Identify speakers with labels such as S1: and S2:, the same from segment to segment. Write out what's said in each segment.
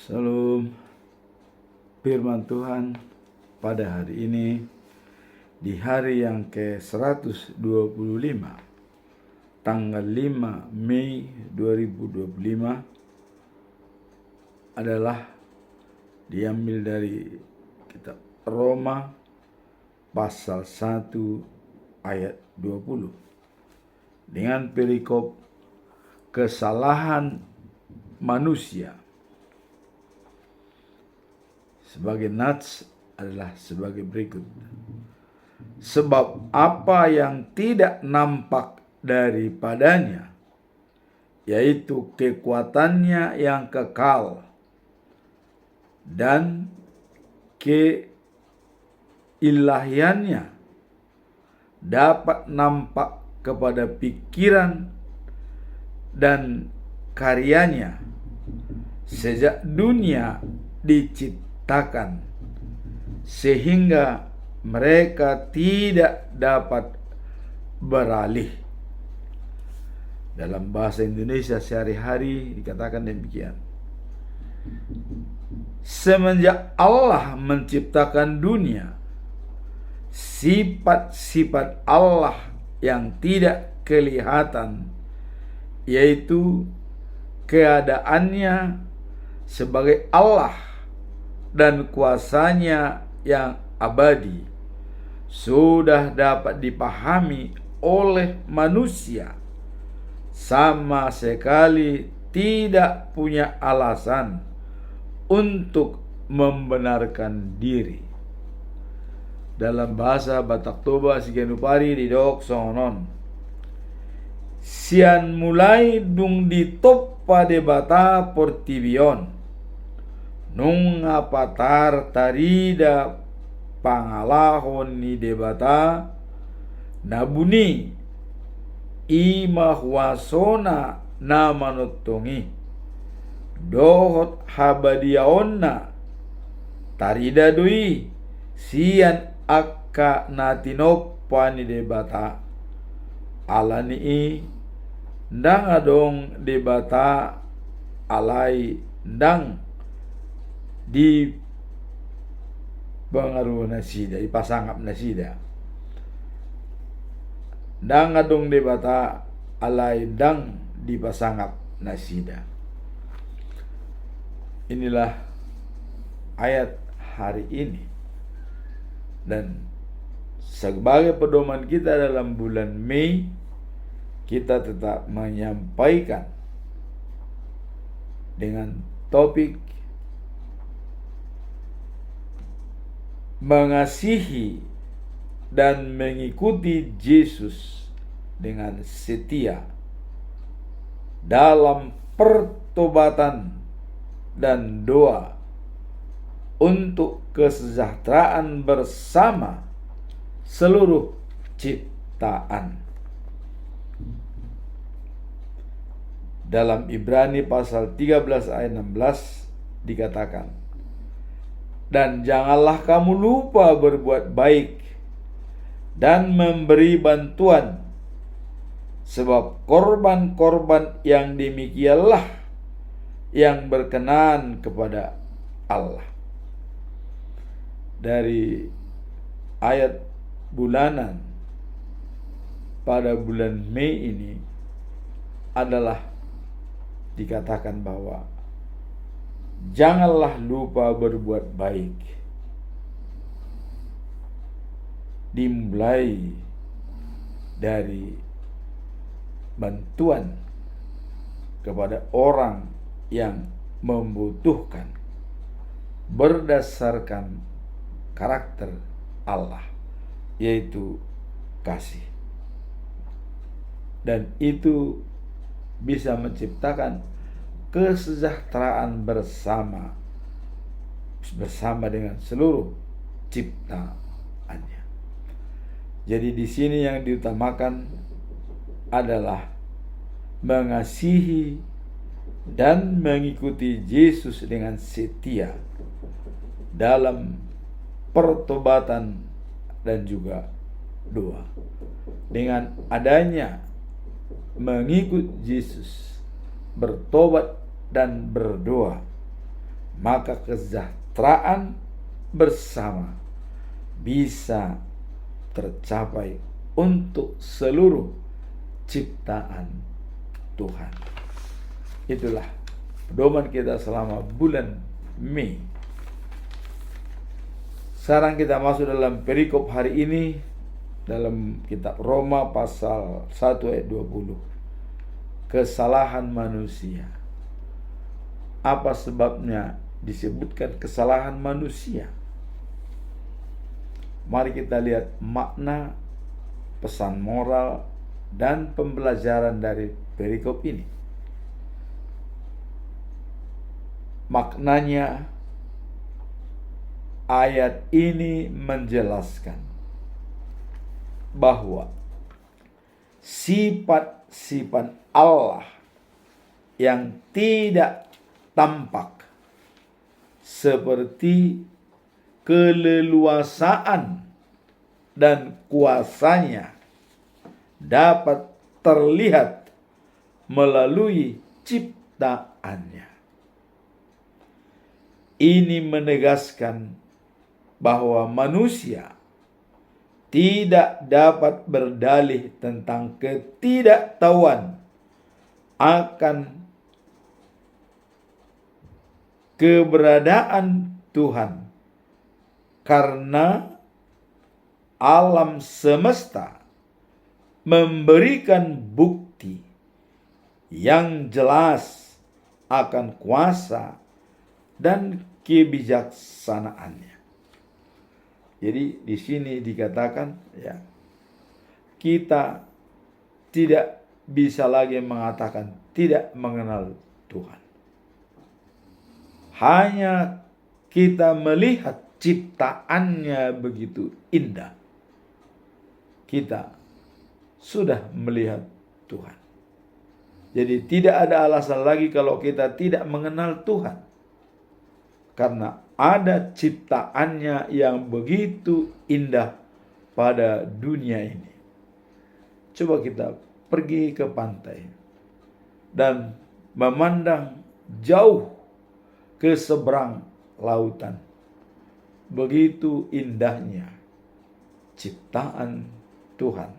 S1: Salam firman Tuhan pada hari ini, di hari yang ke-125, tanggal 5 Mei 2025, adalah diambil dari kitab Roma pasal 1 ayat 20 dengan perikop kesalahan manusia. Sebagai nats adalah sebagai berikut. Sebab apa yang tidak nampak daripadanya, yaitu kekuatannya yang kekal dan keilahiannya, dapat nampak kepada pikiran dan karyanya sejak dunia diciptakan, sehingga mereka tidak dapat beralih. Dalam bahasa Indonesia sehari-hari dikatakan demikian. Semenjak Allah menciptakan dunia, sifat-sifat Allah yang tidak kelihatan, yaitu keadaannya sebagai Allah dan kuasanya yang abadi, sudah dapat dipahami oleh manusia, sama sekali tidak punya alasan untuk membenarkan diri. Dalam bahasa Batak Toba Sigenupari di dok sonon, sian mulai dung ditop pada bata portibion, nung apatar tarida pangalahon ni debata nabuni imahwasona na manutungi dohot habadiaonna tarida dui sian akka natinoppa ni debata alani ndang adong debata alai ndang di pengaruh nasida, di pasangap nasida. Ndang adong debata alai ndang di pasangap nasida. Inilah ayat hari ini, dan sebagai pedoman kita dalam bulan Mei, kita tetap menyampaikan dengan topik mengasihi dan mengikuti Yesus dengan setia dalam pertobatan dan doa untuk kesejahteraan bersama seluruh ciptaan. Dalam Ibrani pasal 13 ayat 16 dikatakan, dan janganlah kamu lupa berbuat baik dan memberi bantuan, sebab korban-korban yang demikianlah yang berkenan kepada Allah. Dari ayat bulanan pada bulan Mei ini adalah dikatakan bahwa janganlah lupa berbuat baik, dimulai dari bantuan kepada orang yang membutuhkan berdasarkan karakter Allah, yaitu kasih, dan itu bisa menciptakan kesejahteraan bersama dengan seluruh ciptaannya. Jadi di sini yang diutamakan adalah mengasihi dan mengikuti Yesus dengan setia dalam pertobatan dan juga doa. Dengan adanya mengikut Yesus, bertobat dan berdoa, maka kesejahteraan bersama bisa tercapai untuk seluruh ciptaan Tuhan. Itulah pedoman kita selama bulan Mei. Sekarang kita masuk dalam perikop hari ini dalam kitab Roma pasal 1 ayat 20. Kesalahan manusia. Apa sebabnya disebutkan kesalahan manusia? Mari kita lihat makna, pesan moral, dan pembelajaran dari perikop ini. Maknanya, ayat ini menjelaskan bahwa sifat-sifat Allah yang tidak tampak seperti keleluasaan dan kuasanya dapat terlihat melalui ciptaannya. Ini menegaskan bahwa manusia tidak dapat berdalih tentang ketidaktahuan akan keberadaan Tuhan, karena alam semesta memberikan bukti yang jelas akan kuasa dan kebijaksanaannya. Jadi di sini dikatakan kita tidak bisa lagi mengatakan tidak mengenal Tuhan. Hanya kita melihat ciptaannya begitu indah, kita sudah melihat Tuhan. Jadi tidak ada alasan lagi kalau kita tidak mengenal Tuhan, karena ada ciptaannya yang begitu indah pada dunia ini. Coba kita pergi ke pantai dan memandang jauh ke seberang lautan. Begitu indahnya ciptaan Tuhan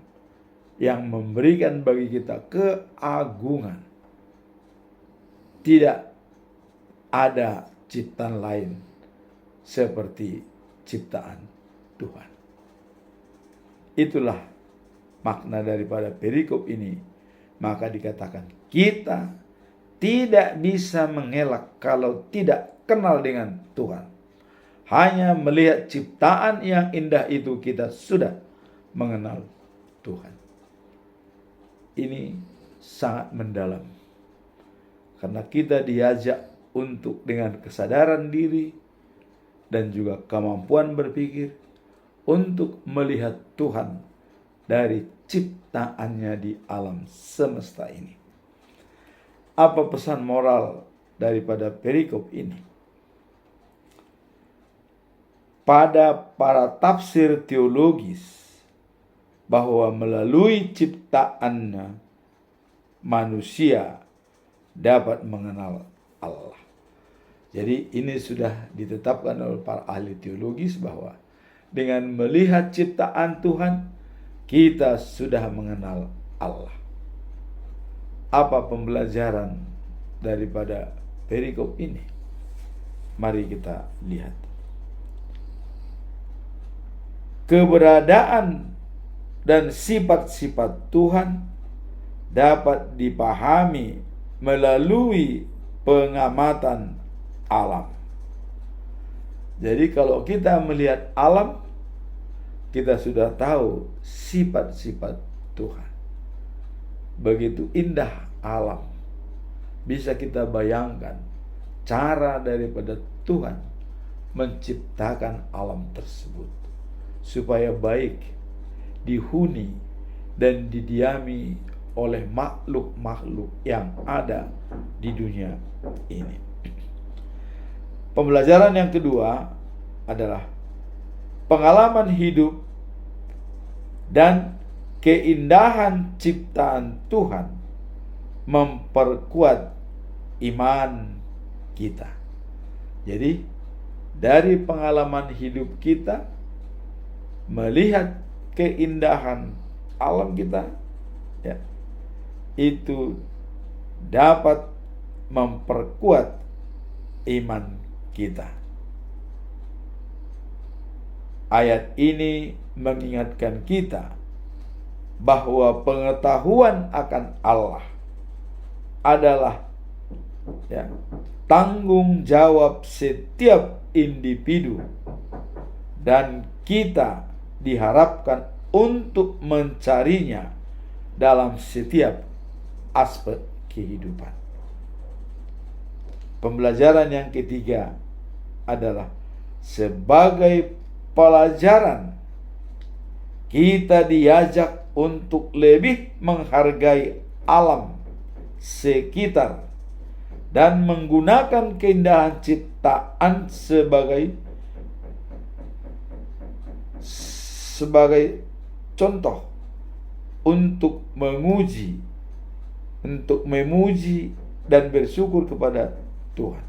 S1: yang memberikan bagi kita keagungan. Tidak ada ciptaan lain seperti ciptaan Tuhan. Itulah makna daripada perikop ini. Maka dikatakan kita tidak bisa mengelak kalau tidak kenal dengan Tuhan. Hanya melihat ciptaan yang indah itu kita sudah mengenal Tuhan. Ini sangat mendalam. Karena kita diajak untuk dengan kesadaran diri dan juga kemampuan berpikir untuk melihat Tuhan dari ciptaannya di alam semesta ini. Apa pesan moral daripada perikop ini? Pada para tafsir teologis bahwa melalui ciptaannya manusia dapat mengenal Allah. Jadi ini sudah ditetapkan oleh para ahli teologis bahwa dengan melihat ciptaan Tuhan kita sudah mengenal Allah. Apa pembelajaran daripada perikop ini? Mari kita lihat. Keberadaan dan sifat-sifat Tuhan dapat dipahami melalui pengamatan alam. Jadi kalau kita melihat alam, kita sudah tahu sifat-sifat Tuhan. Begitu indah alam. Bisa kita bayangkan cara daripada Tuhan menciptakan alam tersebut supaya baik dihuni dan didiami oleh makhluk-makhluk yang ada di dunia ini. Pembelajaran yang kedua adalah pengalaman hidup dan keindahan ciptaan Tuhan memperkuat iman kita. Jadi dari pengalaman hidup kita, melihat keindahan alam kita, ya, itu dapat memperkuat iman kita. Ayat ini mengingatkan kita bahwa pengetahuan akan Allah adalah, ya, tanggung jawab setiap individu, dan kita diharapkan untuk mencarinya dalam setiap aspek kehidupan. Pembelajaran yang ketiga adalah sebagai pelajaran kita diajak untuk lebih menghargai alam sekitar dan menggunakan keindahan ciptaan sebagai contoh untuk memuji dan bersyukur kepada Tuhan.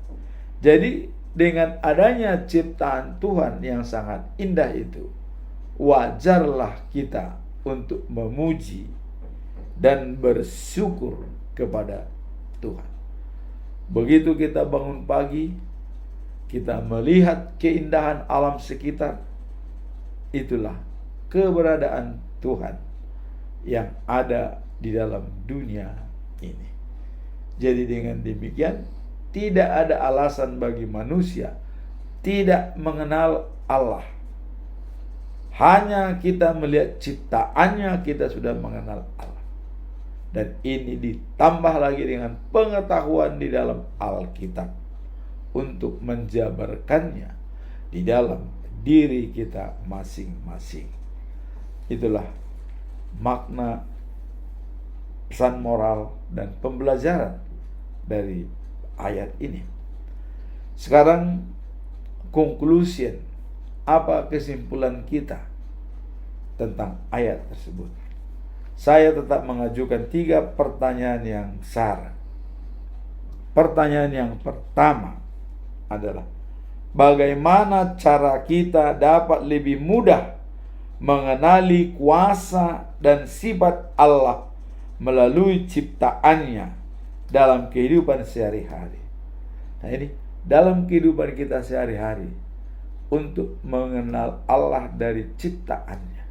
S1: Jadi dengan adanya ciptaan Tuhan yang sangat indah itu, wajarlah kita untuk memuji dan bersyukur kepada Tuhan. Begitu kita bangun pagi, kita melihat keindahan alam sekitar, itulah keberadaan Tuhan yang ada di dalam dunia ini. Jadi dengan demikian, tidak ada alasan bagi manusia tidak mengenal Allah. Hanya kita melihat ciptaannya, kita sudah mengenal Allah. Dan ini ditambah lagi dengan pengetahuan di dalam Alkitab untuk menjabarkannya di dalam diri kita masing-masing. Itulah makna pesan moral dan pembelajaran dari ayat ini. Sekarang conclusion, apa kesimpulan kita tentang ayat tersebut? Saya tetap mengajukan 3 pertanyaan yang besar. Pertanyaan yang pertama adalah, bagaimana cara kita dapat lebih mudah mengenali kuasa dan sifat Allah melalui ciptaannya dalam kehidupan sehari-hari? Nah, ini dalam kehidupan kita sehari-hari, untuk mengenal Allah dari ciptaannya,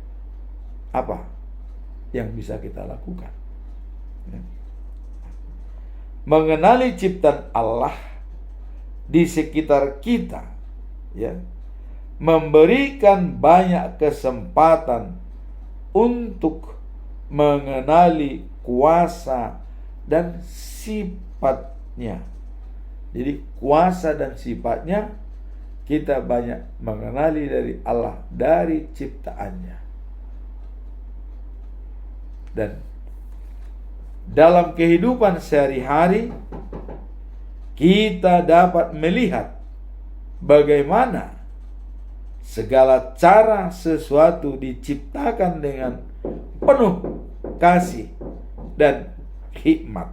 S1: apa yang bisa kita lakukan? Mengenali ciptaan Allah di sekitar kita, ya, memberikan banyak kesempatan untuk mengenali kuasa dan sifatnya. Jadi kuasa dan sifatnya kita banyak mengenali dari Allah, dari ciptaannya. Dan dalam kehidupan sehari-hari kita dapat melihat bagaimana segala cara sesuatu diciptakan dengan penuh kasih dan hikmat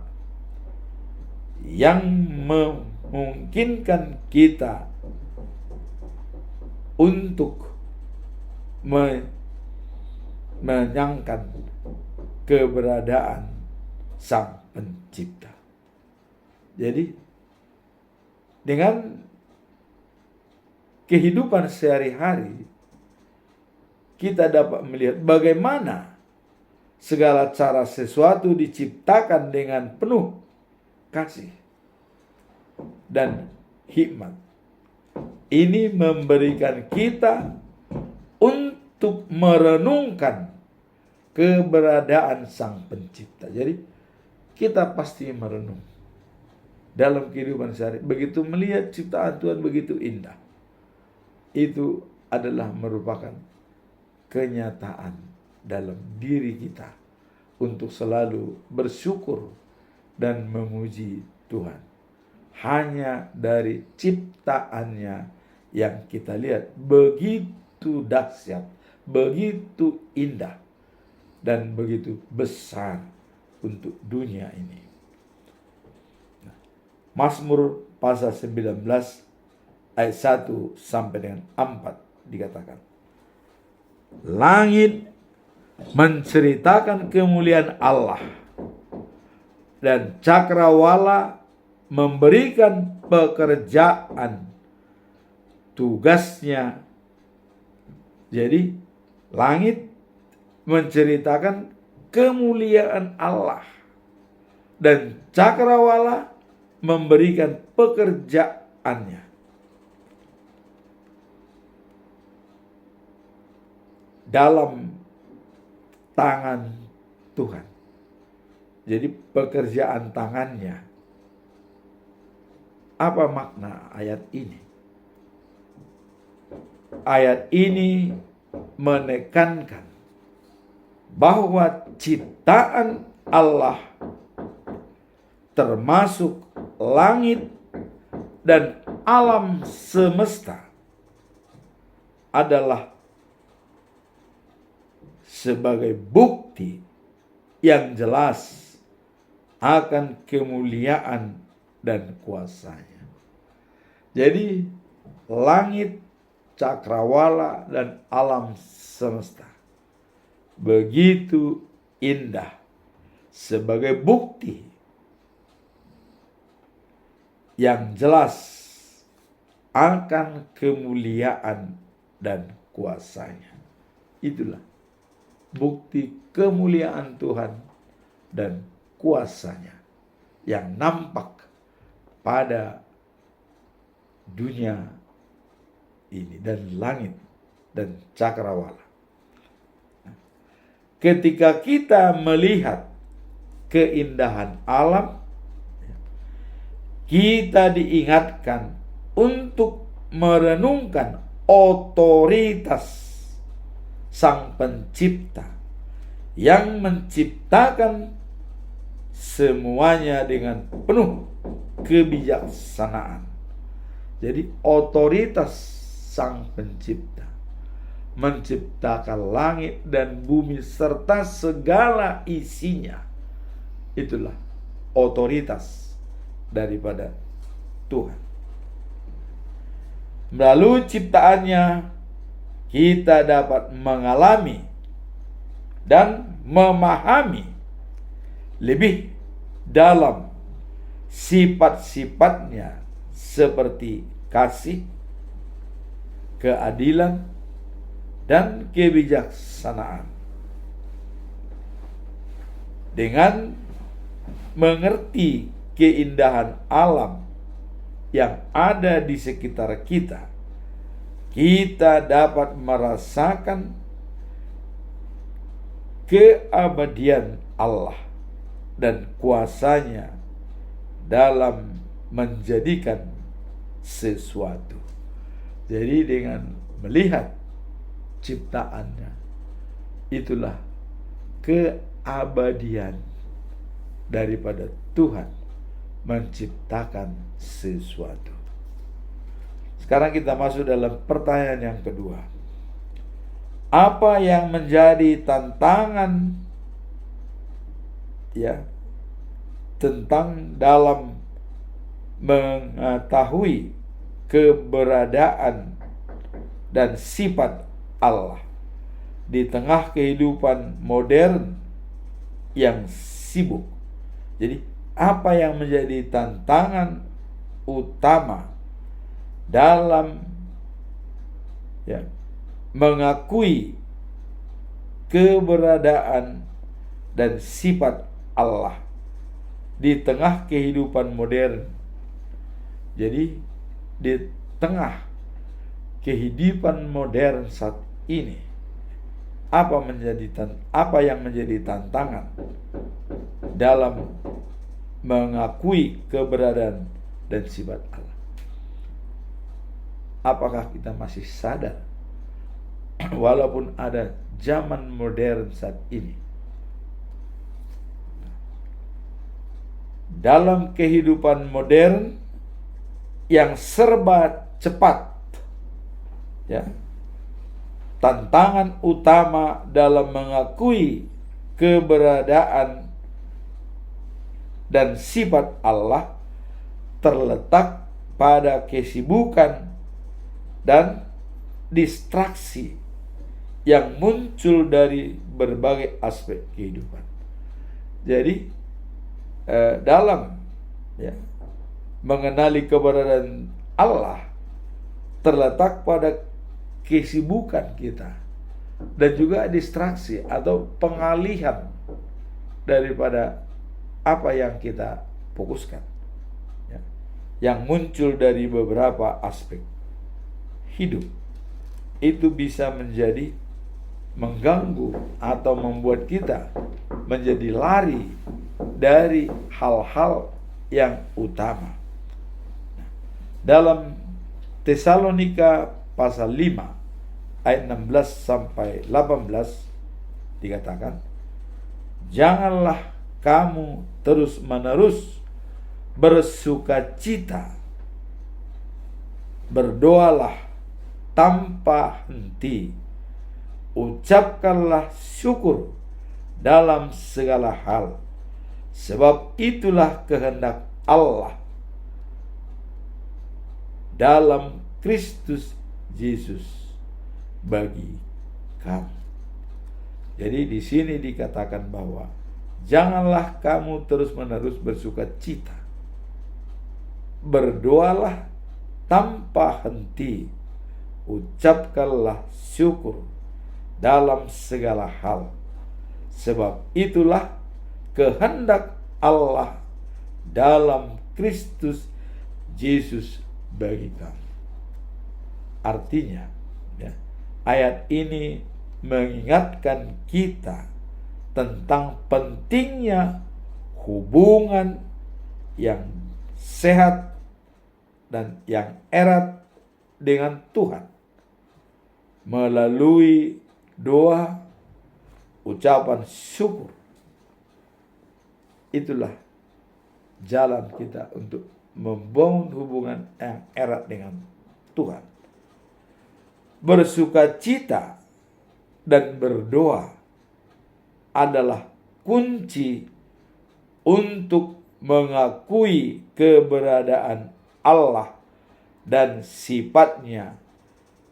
S1: yang memungkinkan kita untuk menyangkan keberadaan Sang Pencipta. Jadi dengan kehidupan sehari-hari kita dapat melihat bagaimana segala cara sesuatu diciptakan dengan penuh kasih dan hikmat. Ini memberikan kita untuk merenungkan keberadaan Sang Pencipta. Jadi kita pasti merenung dalam kehidupan sehari. Begitu melihat ciptaan Tuhan begitu indah, itu adalah merupakan kenyataan dalam diri kita untuk selalu bersyukur dan memuji Tuhan. Hanya dari ciptaannya yang kita lihat begitu dahsyat, begitu indah, dan begitu besar untuk dunia ini. Mazmur pasal 19 ayat 1 sampai dengan 4 dikatakan, langit menceritakan kemuliaan Allah dan cakrawala memberikan pekerjaan tugasnya. Jadi langit menceritakan kemuliaan Allah dan cakrawala memberikan pekerjaannya. Dalam tangan Tuhan. Jadi pekerjaan tangannya. Apa makna ayat ini? Ayat ini menekankan bahwa ciptaan Allah termasuk langit dan alam semesta adalah sebagai bukti yang jelas akan kemuliaan dan kuasanya. Jadi langit, cakrawala, dan alam semesta begitu indah sebagai bukti yang jelas akan kemuliaan dan kuasanya. Itulah bukti kemuliaan Tuhan dan kuasanya yang nampak pada dunia ini dan langit dan cakrawala. Ketika kita melihat keindahan alam, kita diingatkan untuk merenungkan otoritas Sang Pencipta yang menciptakan semuanya dengan penuh kebijaksanaan. Jadi otoritas Sang Pencipta menciptakan langit dan bumi serta segala isinya. Itulah otoritas daripada Tuhan. Melalui ciptaannya kita dapat mengalami dan memahami lebih dalam sifat-sifatnya seperti kasih, keadilan, dan kebijaksanaan. Dengan mengerti keindahan alam yang ada di sekitar kita, kita dapat merasakan keabadian Allah dan kuasanya dalam menjadikan sesuatu. Jadi dengan melihat ciptaannya, itulah keabadian daripada Tuhan menciptakan sesuatu. Sekarang kita masuk dalam pertanyaan yang kedua. Apa yang menjadi tantangan tentang dalam mengetahui keberadaan dan sifat Allah di tengah kehidupan modern yang sibuk? Jadi apa yang menjadi tantangan utama dalam mengakui keberadaan dan sifat Allah di tengah kehidupan modern? Jadi di tengah kehidupan modern saat ini, apa yang menjadi tantangan dalam mengakui keberadaan dan sifat Allah? Apakah kita masih sadar walaupun ada zaman modern saat ini, dalam kehidupan modern yang serba cepat, tantangan utama dalam mengakui keberadaan dan sifat Allah terletak pada kesibukan dan distraksi yang muncul dari berbagai aspek kehidupan. Jadi dalam mengenali keberadaan Allah terletak pada kesibukan kita dan juga distraksi atau pengalihan daripada apa yang kita fokuskan, yang muncul dari beberapa aspek hidup. Itu bisa menjadi mengganggu atau membuat kita menjadi lari dari hal-hal yang utama. Dalam Tesalonika pasal 5 ayat 16 sampai 18 dikatakan, janganlah kamu terus-menerus bersukacita, berdoalah tanpa henti, ucapkanlah syukur dalam segala hal, sebab itulah kehendak Allah dalam Kristus Yesus bagi kamu. Jadi di sini dikatakan bahwa janganlah kamu terus-menerus bersukacita, berdoalah tanpa henti, ucapkanlah syukur dalam segala hal, sebab itulah kehendak Allah dalam Kristus Yesus bagi kamu. Artinya, ayat ini mengingatkan kita tentang pentingnya hubungan yang sehat dan yang erat dengan Tuhan melalui doa, ucapan syukur. Itulah jalan kita untuk membangun hubungan yang erat dengan Tuhan. Bersukacita dan berdoa adalah kunci untuk mengakui keberadaan Allah dan sifatnya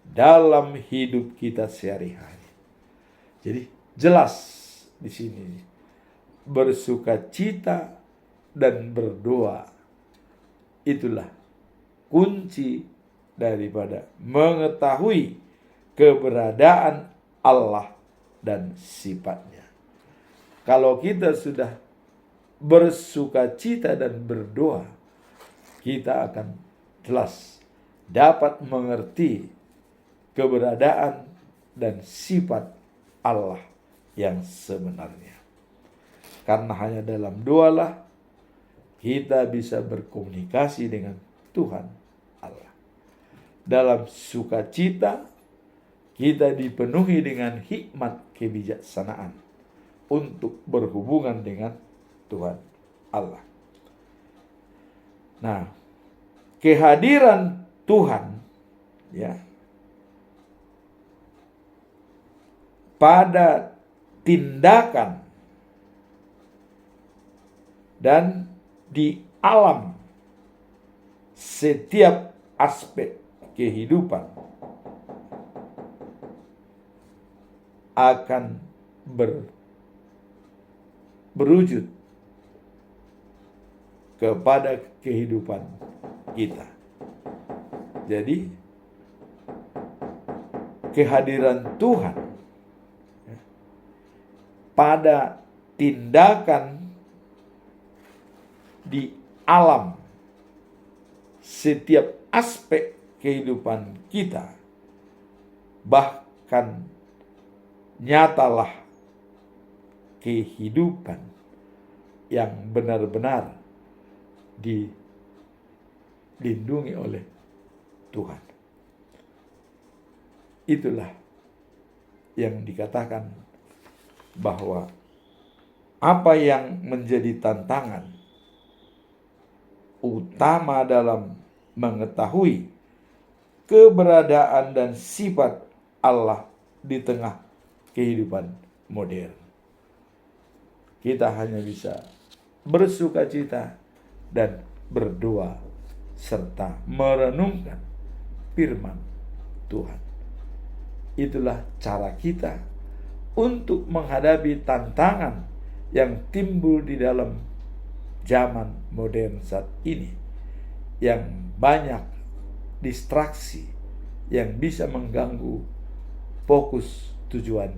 S1: dalam hidup kita sehari-hari. Jadi jelas di sini, bersukacita dan berdoa itulah kunci daripada mengetahui keberadaan Allah dan sifatnya. Kalau kita sudah bersukacita dan berdoa, kita akan jelas dapat mengerti keberadaan dan sifat Allah yang sebenarnya. Karena hanya dalam doalah kita bisa berkomunikasi dengan Tuhan Allah. Dalam sukacita kita dipenuhi dengan hikmat kebijaksanaan untuk berhubungan dengan Tuhan Allah. Nah, kehadiran Tuhan pada tindakan dan di alam setiap aspek kehidupan akan berwujud kepada kehidupan kita. Jadi kehadiran Tuhan pada tindakan di alam setiap aspek kehidupan kita, bahkan nyatalah kehidupan yang benar-benar dilindungi oleh Tuhan. Itulah yang dikatakan bahwa apa yang menjadi tantangan utama dalam mengetahui keberadaan dan sifat Allah di tengah kehidupan modern. Kita hanya bisa bersukacita dan berdoa serta merenungkan firman Tuhan. Itulah cara kita untuk menghadapi tantangan yang timbul di dalam zaman modern saat ini, yang banyak distraksi yang bisa mengganggu fokus tujuan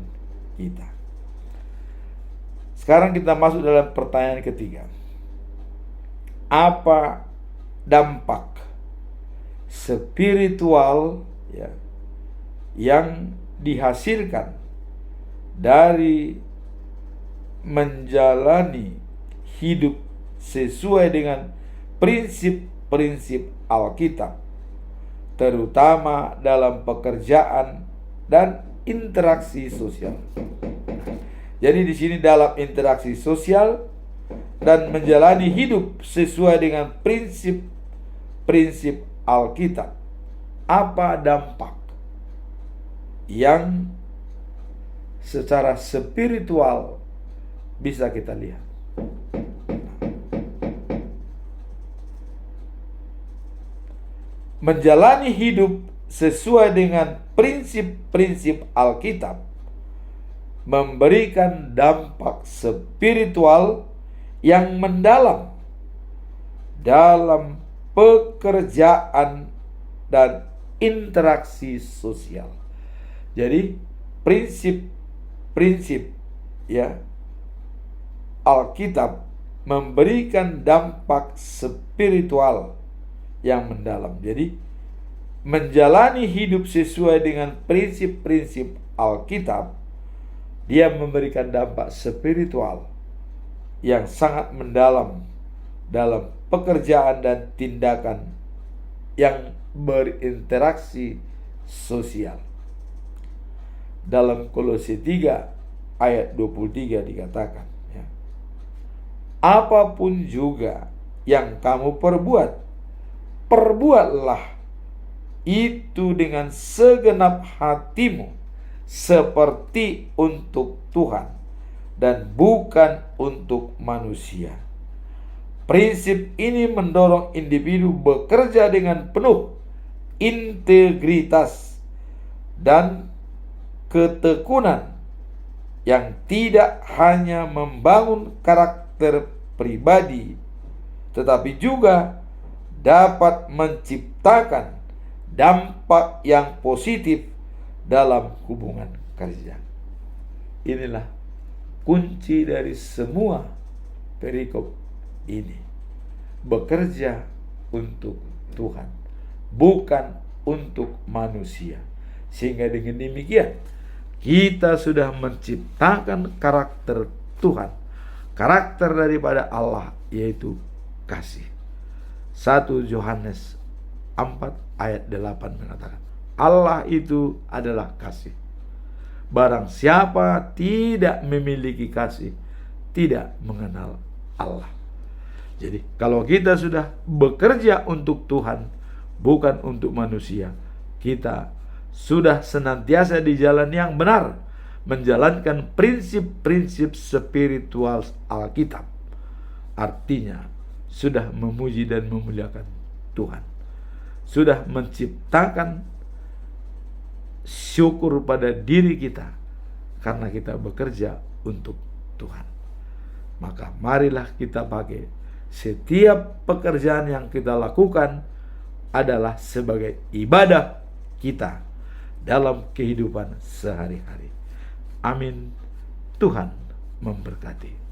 S1: kita. Sekarang kita masuk dalam pertanyaan ketiga. Apa dampak spiritual yang dihasilkan dari menjalani hidup sesuai dengan prinsip-prinsip Alkitab, terutama dalam pekerjaan dan interaksi sosial? Jadi di sini dalam interaksi sosial dan menjalani hidup sesuai dengan prinsip-prinsip Alkitab, apa dampak yang secara spiritual bisa kita lihat? Menjalani hidup sesuai dengan prinsip-prinsip Alkitab memberikan dampak spiritual yang mendalam dalam pekerjaan dan interaksi sosial. Jadi prinsip-prinsip Alkitab memberikan dampak spiritual yang mendalam. Jadi menjalani hidup sesuai dengan prinsip-prinsip Alkitab, dia memberikan dampak spiritual yang sangat mendalam dalam pekerjaan dan tindakan yang berinteraksi sosial. Dalam Kolose 3 ayat 23 dikatakan, apapun juga yang kamu perbuatlah itu dengan segenap hatimu seperti untuk Tuhan dan bukan untuk manusia. Prinsip ini mendorong individu bekerja dengan penuh integritas dan ketekunan yang tidak hanya membangun karakter pribadi, tetapi juga dapat menciptakan dampak yang positif dalam hubungan kerja. Inilah kunci dari semua perikop ini. Bekerja untuk Tuhan, bukan untuk manusia. Sehingga dengan demikian kita sudah menciptakan karakter Tuhan, karakter daripada Allah, yaitu kasih. 1 Yohanes 4 ayat 8 mengatakan, Allah itu adalah kasih. Barang siapa tidak memiliki kasih, tidak mengenal Allah. Jadi kalau kita sudah bekerja untuk Tuhan, bukan untuk manusia, kita sudah senantiasa di jalan yang benar, menjalankan prinsip-prinsip spiritual Alkitab. Artinya sudah memuji dan memuliakan Tuhan, sudah menciptakan syukur pada diri kita karena kita bekerja untuk Tuhan. Maka marilah kita pakai setiap pekerjaan yang kita lakukan adalah sebagai ibadah kita dalam kehidupan sehari-hari. Amin. Tuhan memberkati.